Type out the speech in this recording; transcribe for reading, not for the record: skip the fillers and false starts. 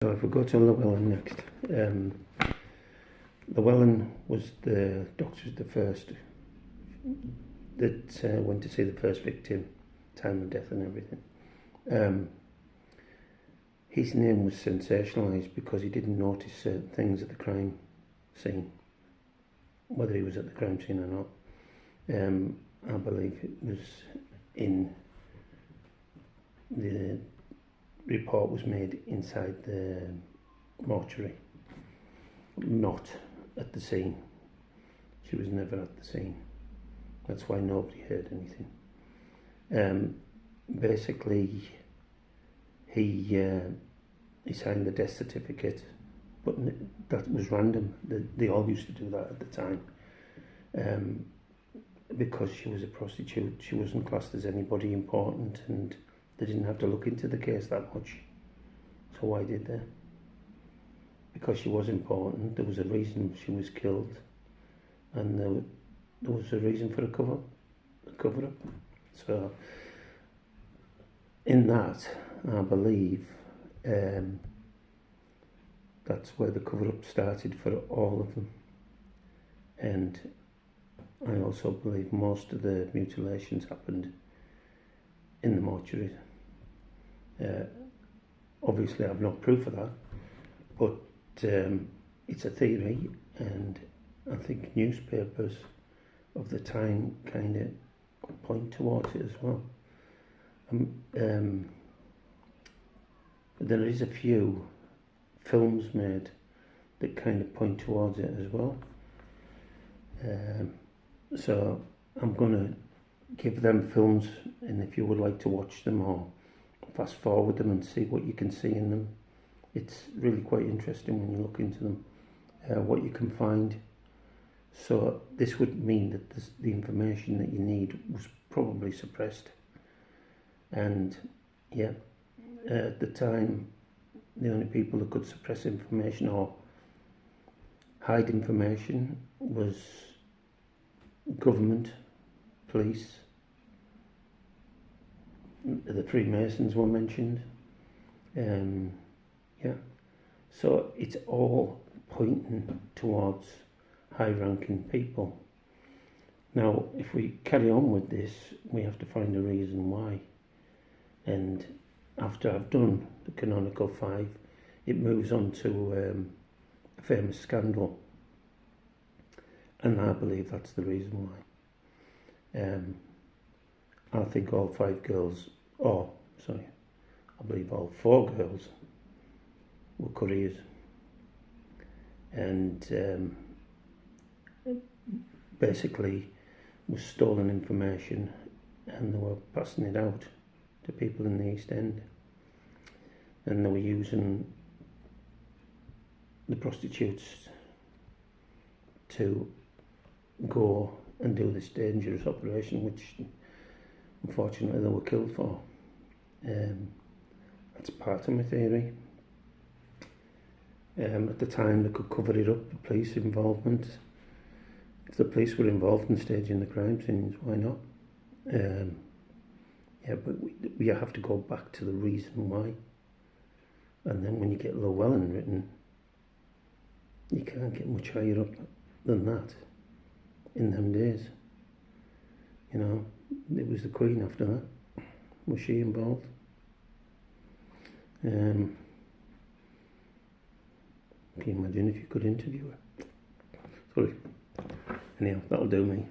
So if we go to Llewellyn next, Llewellyn was the doctors the first that went to see the first victim, time of death and everything. His name was sensationalised because he didn't notice certain things at the crime scene, whether he was at the crime scene or not. I believe it was in the report was made inside the mortuary, not at the scene. She was never at the scene. That's why nobody heard anything. Basically, he signed the death certificate, but that was random. They all used to do that at the time. Because she was a prostitute, she wasn't classed as anybody important, and they didn't have to look into the case that much. So why did they? Because she was important. There was a reason she was killed, and there was a reason for a cover up. So in that, I believe that's where the cover up started for all of them. And I also believe most of the mutilations happened in the mortuary. Obviously, I've no proof of that, but it's a theory, and I think newspapers of the time kind of point towards it as well. There is a few films made that kind of point towards it as well. So I'm going to give them films, and if you would like to watch them or fast forward them and see what you can see in them, it's really quite interesting when you look into them, what you can find. So this would mean that the information that you need was probably suppressed. And yeah, at the time, the only people that could suppress information or hide information was government, police. The Freemasons were mentioned. Yeah, so it's all pointing towards high-ranking people. Now, if we carry on with this, we have to find a reason why. And after I've done the canonical 5, it moves on to a famous scandal. And I believe that's the reason why. I think all 5 girls, I believe all 4 girls were couriers. And basically was stolen information, and they were passing it out to people in the East End. And they were using the prostitutes to go and do this dangerous operation, which unfortunately they were killed for. That's part of my theory. At the time they could cover it up, the police involvement. If the police were involved in staging the crime scenes, why not? Yeah, but we have to go back to the reason why. And then when you get Llewellyn written, you can't get much higher up than that in them days. You know, it was the Queen after that. Was she involved? Can you imagine if you could interview her? Sorry. Anyhow, that'll do me.